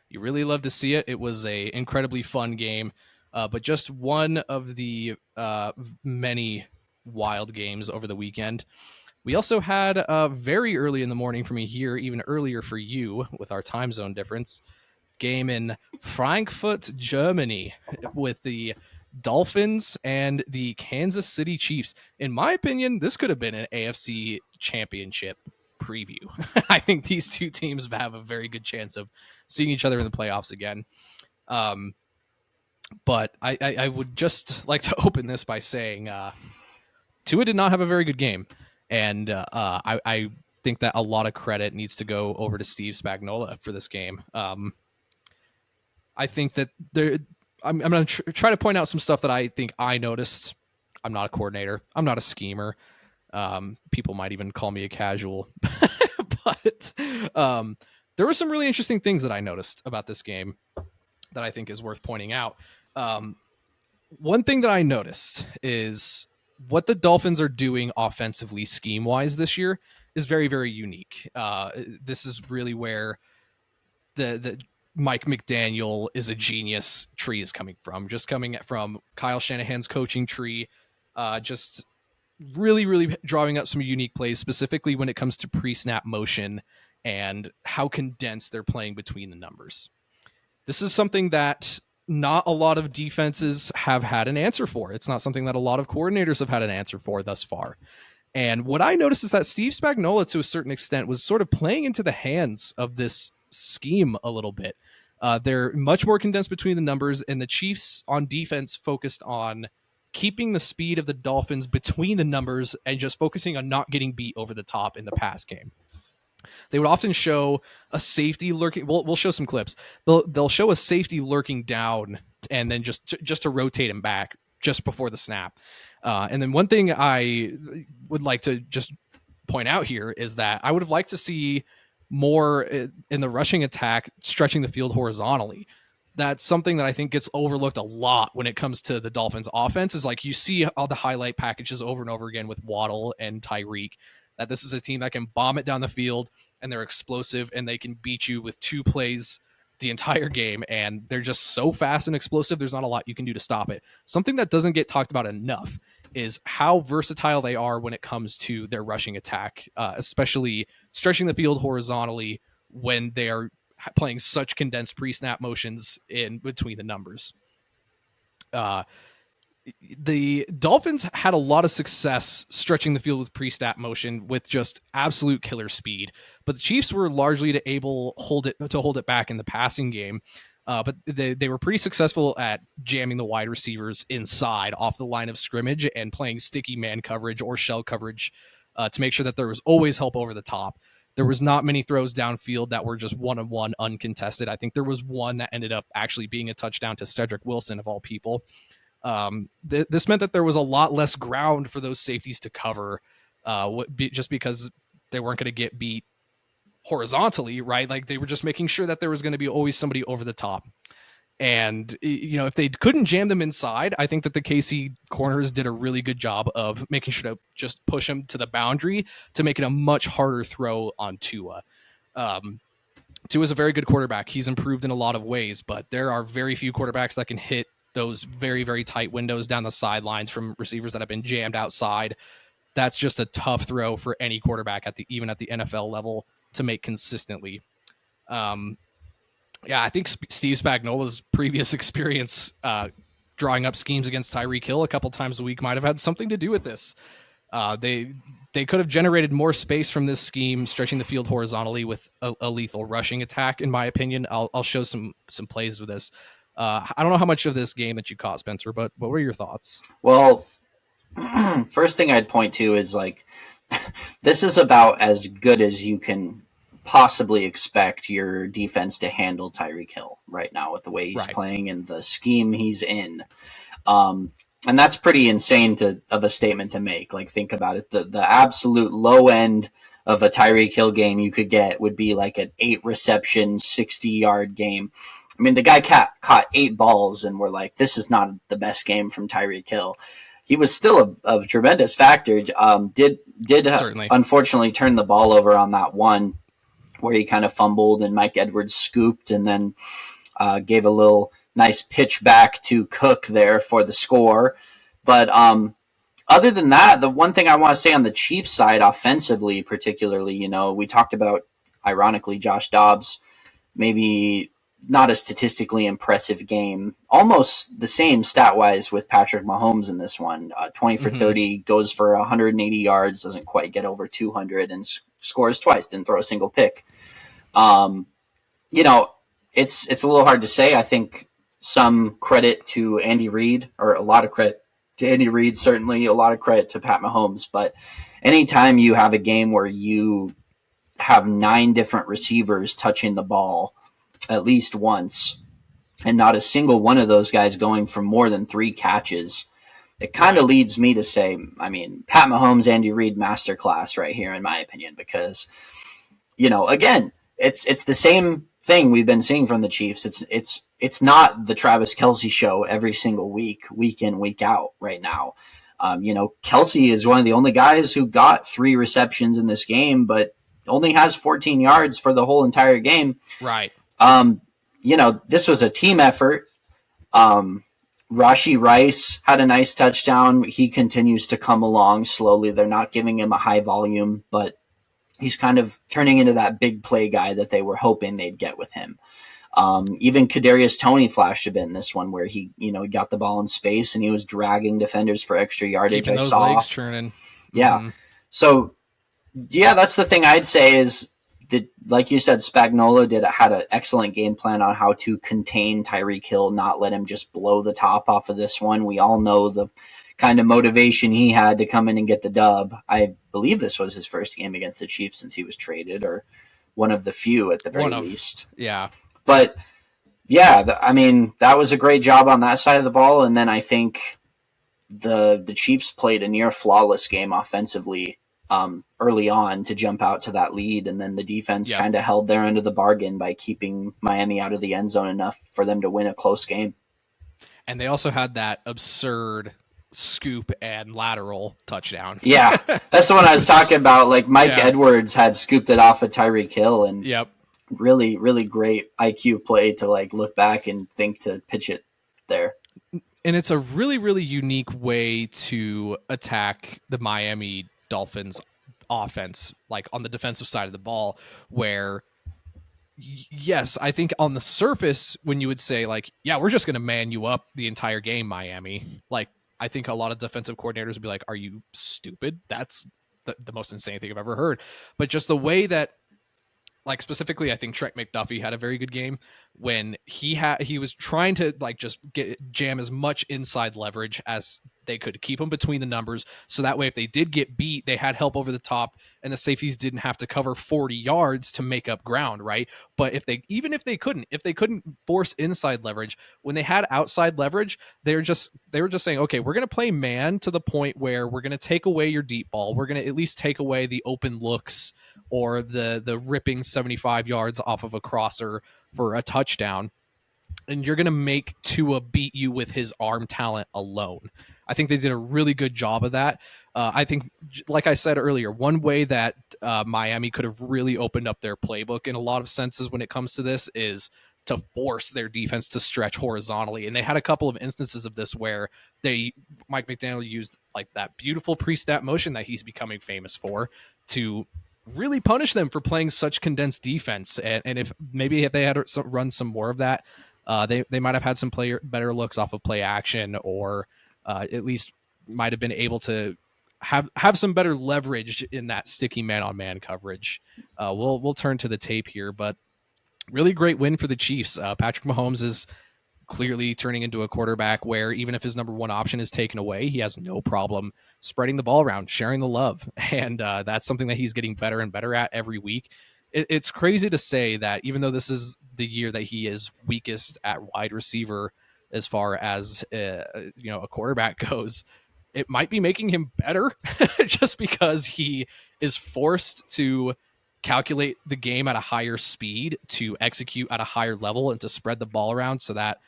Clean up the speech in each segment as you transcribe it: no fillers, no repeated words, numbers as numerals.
You really love to see it. It was a incredibly fun game, but just one of the many wild games over the weekend. We also had very early in the morning for me here, even earlier for you with our time zone difference, game in Frankfurt, Germany, with the Dolphins and the Kansas City Chiefs. In my opinion, this could have been an AFC championship preview. I think these two teams have a very good chance of seeing each other in the playoffs again. But I would just like to open this by saying Tua did not have a very good game. And I think that a lot of credit needs to go over to Steve Spagnuolo for this game. I think that I'm going to try to point out some stuff that I think I noticed. I'm not a coordinator. I'm not a schemer. People might even call me a casual. But there were some really interesting things that I noticed about this game that I think is worth pointing out. One thing that I noticed is what the Dolphins are doing offensively scheme-wise this year is very, very unique. This is really where the Mike McDaniel is a genius tree is coming from. Just coming from Kyle Shanahan's coaching tree, just really, really drawing up some unique plays, specifically when it comes to pre-snap motion and how condensed they're playing between the numbers. This is something that not a lot of defenses have had an answer for. It's not something that a lot of coordinators have had an answer for thus far. And what I noticed is that Steve Spagnuolo, to a certain extent, was sort of playing into the hands of this scheme a little bit. They're much more condensed between the numbers, and the Chiefs on defense focused on keeping the speed of the Dolphins between the numbers and just focusing on not getting beat over the top in the pass game. They would often show a safety lurking. We'll show some clips. They'll show a safety lurking down and then just to rotate him back just before the snap. And then one thing I would like to just point out here is that I would have liked to see more in the rushing attack, stretching the field horizontally. That's something that I think gets overlooked a lot when it comes to the Dolphins offense, is like you see all the highlight packages over and over again with Waddle and Tyreek, that this is a team that can bomb it down the field and they're explosive and they can beat you with 2 plays the entire game. And they're just so fast and explosive. There's not a lot you can do to stop it. Something that doesn't get talked about enough is how versatile they are when it comes to their rushing attack, especially stretching the field horizontally when they are playing such condensed pre-snap motions in between the numbers. The Dolphins had a lot of success stretching the field with pre-snap motion with just absolute killer speed, but the Chiefs were largely able to hold it back in the passing game. But they were pretty successful at jamming the wide receivers inside off the line of scrimmage and playing sticky man coverage or shell coverage to make sure that there was always help over the top. There was not many throws downfield that were just one-on-one uncontested. I think there was one that ended up actually being a touchdown to Cedric Wilson, of all people. This meant that there was a lot less ground for those safeties to cover, just because they weren't going to get beat horizontally, right? Like they were just making sure that there was going to be always somebody over the top. And, if they couldn't jam them inside, I think that the KC corners did a really good job of making sure to just push them to the boundary to make it a much harder throw on Tua. Tua's a very good quarterback. He's improved in a lot of ways, but there are very few quarterbacks that can hit those very, very tight windows down the sidelines from receivers that have been jammed outside. That's just a tough throw for any quarterback even at the NFL level to make consistently. I think Steve Spagnuolo's previous experience drawing up schemes against Tyreek Hill a couple times a week might have had something to do with this. They could have generated more space from this scheme, stretching the field horizontally with a lethal rushing attack, in my opinion. I'll show some plays with this. I don't know how much of this game that you caught, Spencer, but what were your thoughts? Well, first thing I'd point to is this is about as good as you can possibly expect your defense to handle Tyreek Hill right now with the way he's playing and the scheme he's in. And that's pretty insane of a statement to make. Like, think about it. The absolute low end of a Tyreek Hill game you could get would be like an 8 reception, 60-yard game. I mean, the guy caught 8 balls and we're like, this is not the best game from Tyreek Hill. He was still a tremendous factor. Did Certainly, unfortunately turn the ball over on that one where he kind of fumbled and Mike Edwards scooped and then gave a little nice pitch back to Cook there for the score. But other than that, the one thing I want to say on the Chiefs side, offensively particularly, we talked about, ironically, Josh Dobbs, maybe not a statistically impressive game, almost the same stat-wise with Patrick Mahomes in this one. 20 for 30, goes for 180 yards, doesn't quite get over 200, and scores twice, didn't throw a single pick. It's a little hard to say. I think some credit to Andy Reid, or a lot of credit to Andy Reid, certainly a lot of credit to Pat Mahomes. But anytime you have a game where you have 9 different receivers touching the ball at least once, and not a single one of those guys going for more than 3 catches, it kind of leads me to say, Pat Mahomes, Andy Reid masterclass right here, in my opinion, because, again, it's the same thing we've been seeing from the Chiefs. It's not the Travis Kelce show every single week in, week out right now. Kelce is one of the only guys who got 3 receptions in this game, but only has 14 yards for the whole entire game. Right. This was a team effort. Rashee Rice had a nice touchdown. He continues to come along slowly. They're not giving him a high volume, but he's kind of turning into that big play guy that they were hoping they'd get with him. Even Kadarius Toney flashed a bit in this one where he got the ball in space and he was dragging defenders for extra yardage. Keeping those legs churning. Yeah. Mm-hmm. So, yeah, that's the thing I'd say is, like you said, Spagnuolo had an excellent game plan on how to contain Tyreek Hill, not let him just blow the top off of this one. We all know the kind of motivation he had to come in and get the dub. I believe this was his first game against the Chiefs since he was traded, or one of the few at the very least. Yeah. But, yeah, that was a great job on that side of the ball. And then I think the Chiefs played a near flawless game offensively early on to jump out to that lead, and then the defense kind of held their end of the bargain by keeping Miami out of the end zone enough for them to win a close game. And they also had that absurd scoop and lateral touchdown. Yeah, that's the one I was talking about. Like Mike Edwards had scooped it off of Tyreek Hill, and really, really great IQ play to look back and think to pitch it there. And it's a really, really unique way to attack the Miami Dolphins offense, on the defensive side of the ball, where yes, I think on the surface, when you would say we're just going to man you up the entire game, Miami, I think a lot of defensive coordinators would be like, are you stupid? That's the most insane thing I've ever heard. But just the way that, specifically, I think Trent McDuffie had a very good game when he was trying to just jam as much inside leverage as they could, keep them between the numbers, so that way if they did get beat, they had help over the top and the safeties didn't have to cover 40 yards to make up ground, right? But if they couldn't force inside leverage, when they had outside leverage, they were just saying, okay, we're going to play man to the point where we're going to take away your deep ball, we're going to at least take away the open looks or the ripping 75 yards off of a crosser for a touchdown, and you're going to make Tua beat you with his arm talent alone. I think they did a really good job of that. I think, like I said earlier, one way that Miami could have really opened up their playbook in a lot of senses when it comes to this is to force their defense to stretch horizontally. And they had a couple of instances of this where Mike McDaniel used that beautiful pre-snap motion that he's becoming famous for to really punish them for playing such condensed defense. And if they had run some more of that, they might have had some better looks off of play action, or at least might have been able to have some better leverage in that sticky man-on-man coverage. We'll turn to the tape here, but really great win for the Chiefs. Patrick Mahomes is clearly turning into a quarterback where even if his number one option is taken away, he has no problem spreading the ball around, sharing the love. And that's something that he's getting better and better at every week. It's crazy to say that even though this is the year that he is weakest at wide receiver as far as a quarterback goes, it might be making him better just because he is forced to calculate the game at a higher speed, to execute at a higher level, and to spread the ball around so that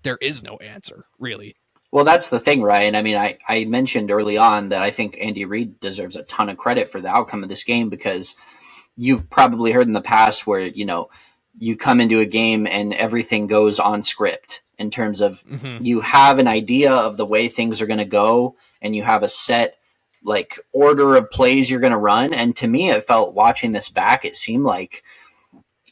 there is no answer, really. Well, that's the thing, Ryan. I mentioned early on that I think Andy Reid deserves a ton of credit for the outcome of this game because you've probably heard in the past where, you come into a game and everything goes on script in terms of Mm-hmm. you have an idea of the way things are going to go and you have a set like order of plays you're going to run. And to me, it felt watching this back, it seemed like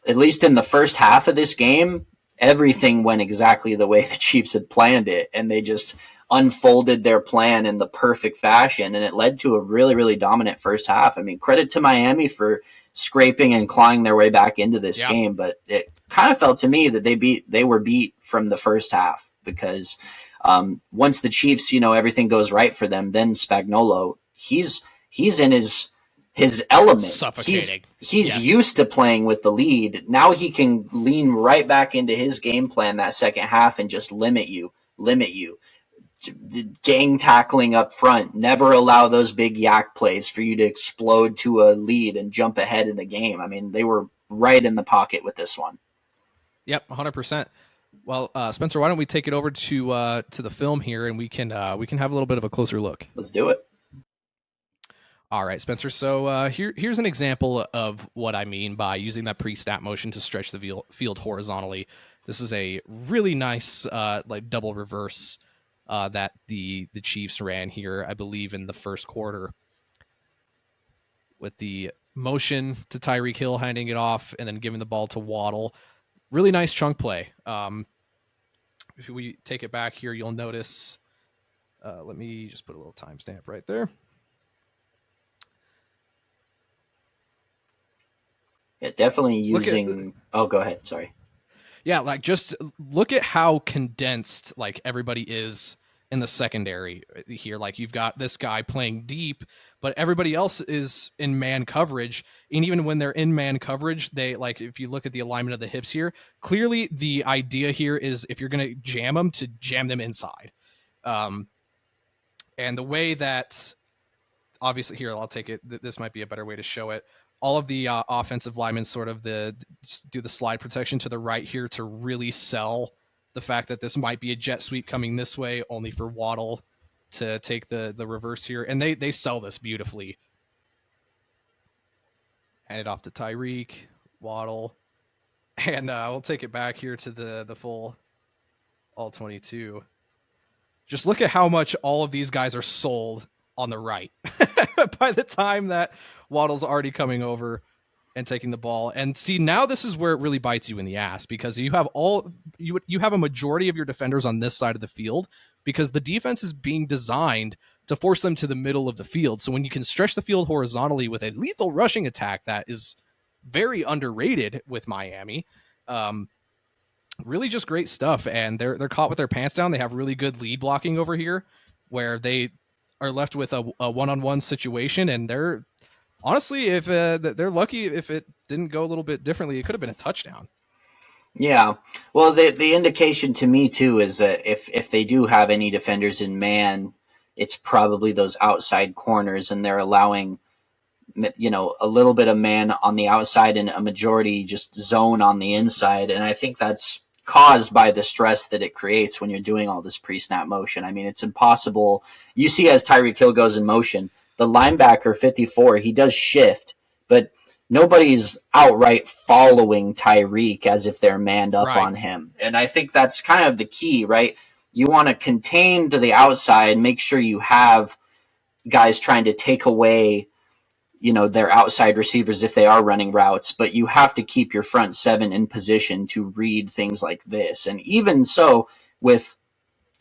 at least in the first half of this game, everything went exactly the way the Chiefs had planned it, and they just unfolded their plan in the perfect fashion, and it led to a really, really dominant first half. I mean, credit to Miami for scraping and clawing their way back into this Yeah. game, but it kind of felt to me that they were beat from the first half because once the Chiefs, everything goes right for them, then Spagnolo, he's in his element. Suffocating. He's Yes. used to playing with the lead. Now he can lean right back into his game plan that second half and just limit you. Gang tackling up front. Never allow those big yak plays for you to explode to a lead and jump ahead in the game. I mean, they were right in the pocket with this one. Yep, 100%. Well, Spencer, why don't we take it over to the film here, and we can have a little bit of a closer look. Let's do it. All right, Spencer. So here's an example of what I mean by using that pre-snap motion to stretch the field horizontally. This is a really nice like double reverse that the Chiefs ran here, I believe, in the first quarter, with the motion to Tyreek Hill handing it off and then giving the ball to Waddle. Really nice chunk play. If we take it back here, you'll notice. Let me just put a little timestamp right there. Yeah, definitely using. Oh, go ahead. Sorry. Yeah, like just look at how condensed like everybody is in the secondary here. Like you've got this guy playing deep, but everybody else is in man coverage. And even when they're in man coverage, they like, if you look at the alignment of the hips here, clearly the idea here is if you're going to jam them, to jam them inside. And the way that, obviously here, I'll take it. This might be a better way to show it. All of the offensive linemen sort of do the slide protection to the right here to really sell the fact that this might be a jet sweep coming this way, only for Waddle to take the reverse here. And they sell this beautifully. Hand it off to Tyreek, Waddle. And we'll take it back here to the full all 22. Just look at how much all of these guys are sold on the right by the time that Waddle's already coming over and taking the ball. And see, now this is where it really bites you in the ass, because you have you have a majority of your defenders on this side of the field, because the defense is being designed to force them to the middle of the field. So when you can stretch the field horizontally with a lethal rushing attack that is very underrated with Miami, really just great stuff. And they're caught with their pants down. They have really good lead blocking over here, where they are left with a one-on-one situation, and they're honestly, if they're lucky, if it didn't go a little bit differently, it could have been a touchdown. Yeah. Well, the indication to me too is that if they do have any defenders in man, it's probably those outside corners, and they're allowing a little bit of man on the outside and a majority just zone on the inside. And I think that's caused by the stress that it creates when you're doing all this pre-snap motion. I mean, it's impossible. You see, as Tyreek Hill goes in motion, the linebacker 54, he does shift, but nobody's outright following Tyreek as if they're manned up on him. And I think that's kind of the key, right? You want to contain to the outside, make sure you have guys trying to take away their outside receivers if they are running routes, but you have to keep your front seven in position to read things like this. And even so, with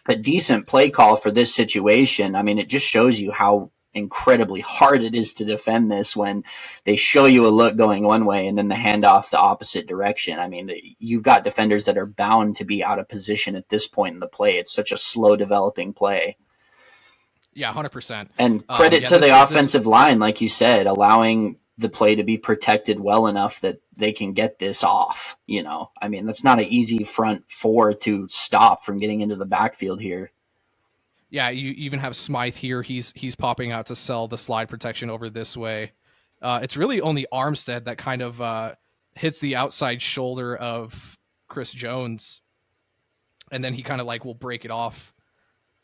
a decent play call for this situation, I mean, it just shows you how incredibly hard it is to defend this when they show you a look going one way and then the handoff the opposite direction. I mean, you've got defenders that are bound to be out of position at this point in the play. It's such a slow developing play. Yeah, 100%. And credit to the offensive line, like you said, allowing the play to be protected well enough that they can get this off. I mean, that's not an easy front four to stop from getting into the backfield here. Yeah, you even have Smythe here. He's popping out to sell the slide protection over this way. It's really only Armstead that kind of hits the outside shoulder of Chris Jones, and then he kind of like will break it off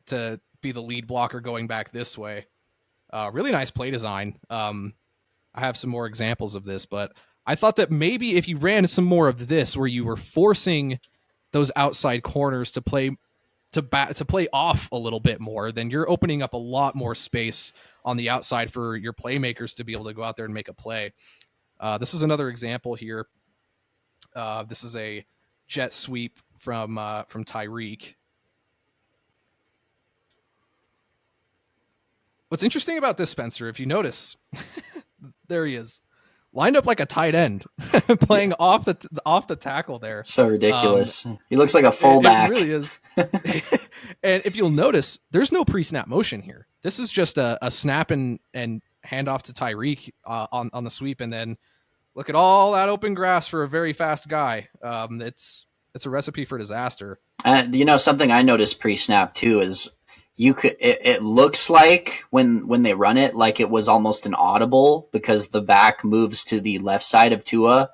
to be the lead blocker going back this way. Really nice play design. I I have some more examples of this, but I thought that maybe if you ran some more of this, where you were forcing those outside corners to play to play off a little bit more, then you're opening up a lot more space on the outside for your playmakers to be able to go out there and make a play. This is another example here. This is a jet sweep from Tyreek. What's interesting about this, Spencer, if you notice, there he is, lined up like a tight end, playing off the tackle there. So ridiculous. He looks like a fullback. It really is. And if you'll notice, there's no pre-snap motion here. This is just a snap and hand off to Tyreek on the sweep, and then look at all that open grass for a very fast guy. It's a recipe for disaster. Something I noticed pre-snap too is it looks like when they run it, like it was almost an audible because the back moves to the left side of Tua.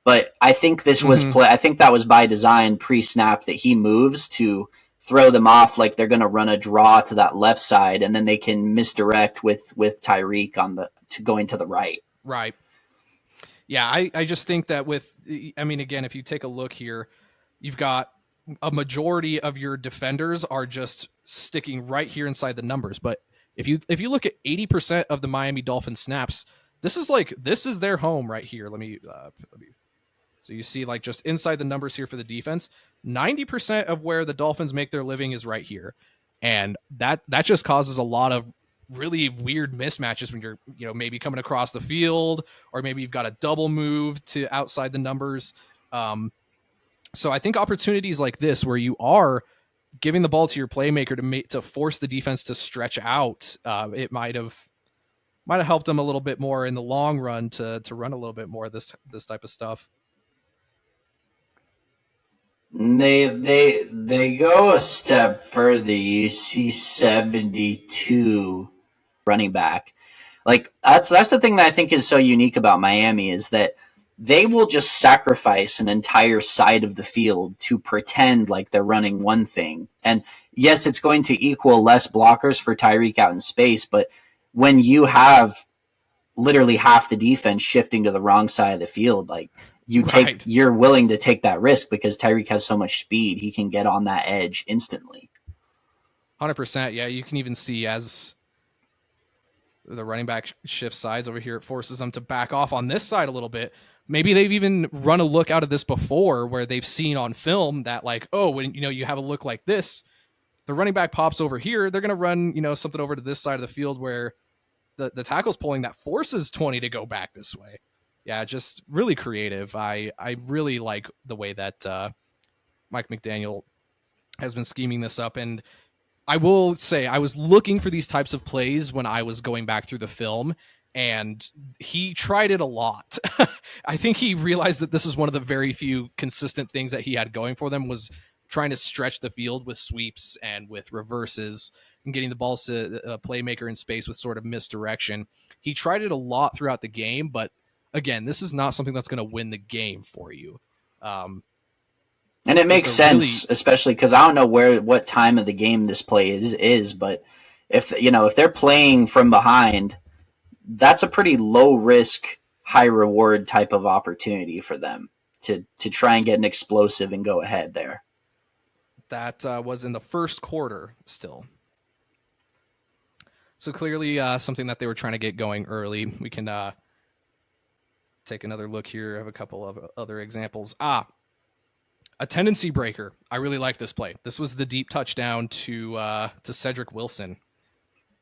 But I think this was I think that was by design pre-snap, that he moves to throw them off like they're going to run a draw to that left side, and then they can misdirect with Tyreek going to the right. Right. Yeah, I just think that again, if you take a look here, you've got a majority of your defenders are just sticking right here inside the numbers. But if you look at 80% of the Miami Dolphins snaps, this is their home right here. Let me so you see, like, just inside the numbers here for the defense, 90% of where the Dolphins make their living is right here. And that just causes a lot of really weird mismatches when you're, maybe coming across the field, or maybe you've got a double move to outside the numbers. So I think opportunities like this, where you are giving the ball to your playmaker to force the defense to stretch out, it might have helped them a little bit more in the long run to run a little bit more of this type of stuff. They go a step further. You see 72 running back. Like, that's the thing that I think is so unique about Miami, is that they will just sacrifice an entire side of the field to pretend like they're running one thing. And yes, it's going to equal less blockers for Tyreek out in space, but when you have literally half the defense shifting to the wrong side of the field, like, you're willing to take that risk because Tyreek has so much speed. He can get on that edge instantly. 100%. Yeah, you can even see as the running back shifts sides over here, it forces them to back off on this side a little bit. Maybe they've even run a look out of this before, where they've seen on film that, like, oh, when you have a look like this, the running back pops over here, they're going to run something over to this side of the field where the tackle's pulling, that forces 20 to go back this way. Yeah, just really creative. I really like the way that Mike McDaniel has been scheming this up. And I will say, I was looking for these types of plays when I was going back through the film, and he tried it a lot. I think he realized that this is one of the very few consistent things that he had going for them, was trying to stretch the field with sweeps and with reverses and getting the balls to a playmaker in space with sort of misdirection. He tried it a lot throughout the game, but again, this is not something that's going to win the game for you. And it makes sense, especially because I don't know what time of the game this play is, but if they're playing from behind, that's a pretty low risk, high reward type of opportunity for them to try and get an explosive and go ahead there. That was in the first quarter still. So clearly something that they were trying to get going early. We can take another look here. I have a couple of other examples. A tendency breaker. I really like this play. This was the deep touchdown to Cedric Wilson.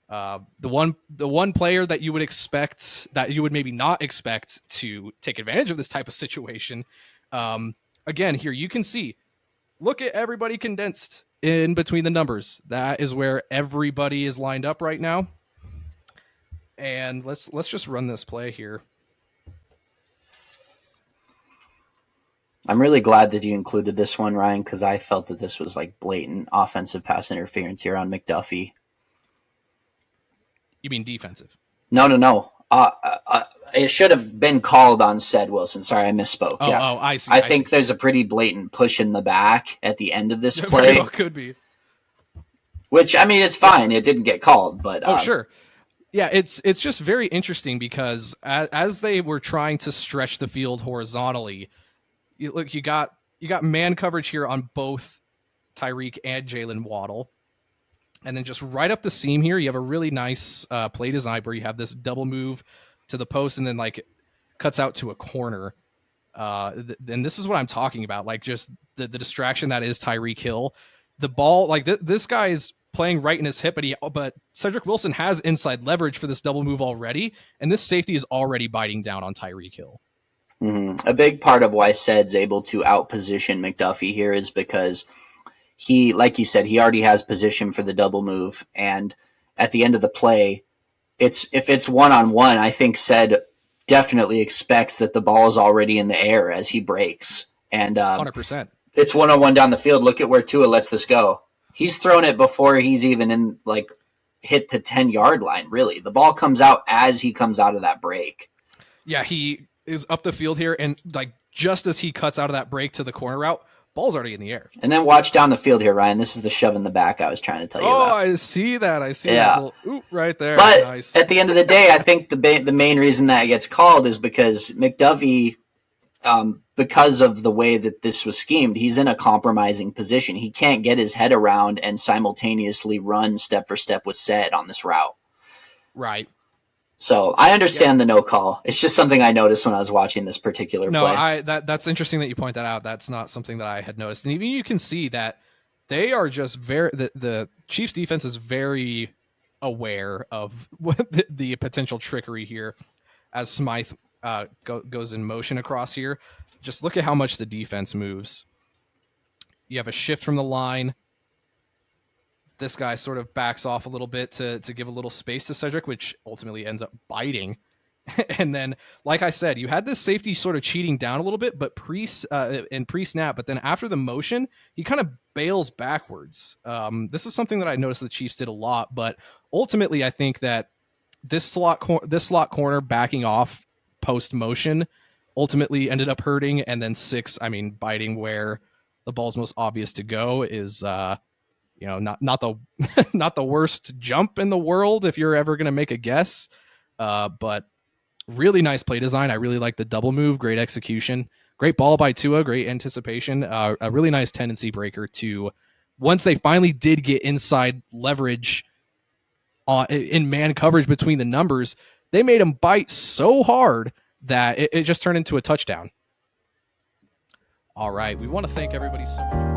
The one player that you would expect, that you would maybe not expect to take advantage of this type of situation. Again, here you can see, look at everybody condensed in between the numbers. That is where everybody is lined up right now. And let's just run this play here. I'm really glad that you included this one, Ryan, because I felt that this was like blatant offensive pass interference here on McDuffie. You mean defensive? No. It should have been called on said Wilson. Sorry, I misspoke. Oh, I see. I think there's a pretty blatant push in the back at the end of this play. Could be. Which, I mean, it's fine. It didn't get called, but sure. Yeah, it's just very interesting because as they were trying to stretch the field horizontally, you got man coverage here on both Tyreek and Jalen Waddle. And then just right up the seam here, you have a really nice play design where you have this double move to the post and then like cuts out to a corner. And this is what I'm talking about, like just the distraction that is Tyreek Hill. The ball, like this guy is playing right in his hip, but Cedric Wilson has inside leverage for this double move already, and this safety is already biting down on Tyreek Hill. Mm-hmm. A big part of why Ced's able to outposition McDuffie here is because he, like you said, he already has position for the double move, and at the end of the play, if it's one-on-one, I think Ced definitely expects that the ball is already in the air as he breaks. And 100%. It's one-on-one down the field. Look at where Tua lets this go. He's thrown it before he's even in hit the 10-yard line, really. The ball comes out as he comes out of that break. Yeah, he is up the field here, and like just as he cuts out of that break to the corner route, ball's already in the air. And then watch down the field here, Ryan. This is the shove in the back I was trying to tell you about. Oh, I see that. That little oop right there. But nice. At the end of the day, I think the main reason that gets called is because McDuffie, because of the way that this was schemed, he's in a compromising position. He can't get his head around and simultaneously run step for step with Ced on this route. Right. So I understand the no call. It's just something I noticed when I was watching this particular play. That's interesting that you point that out. That's not something that I had noticed. And even you can see that they are just the Chiefs defense is very aware of what the potential trickery here as Smythe goes in motion across here. Just look at how much the defense moves. You have a shift from the line. This guy sort of backs off a little bit to give a little space to Cedric, which ultimately ends up biting. And then, like I said, you had this safety sort of cheating down a little bit, but pre-snap. But then after the motion, he kind of bails backwards. This is something that I noticed the Chiefs did a lot, but ultimately, I think that this slot corner backing off post motion ultimately ended up hurting. And then biting where the ball's most obvious to go is. Not the not the worst jump in the world if you're ever going to make a guess, but really nice play design. I really like the double move, great execution, great ball by Tua, great anticipation, a really nice tendency breaker to once they finally did get inside leverage in man coverage between the numbers, they made him bite so hard that it just turned into a touchdown. All right, we want to thank everybody so much.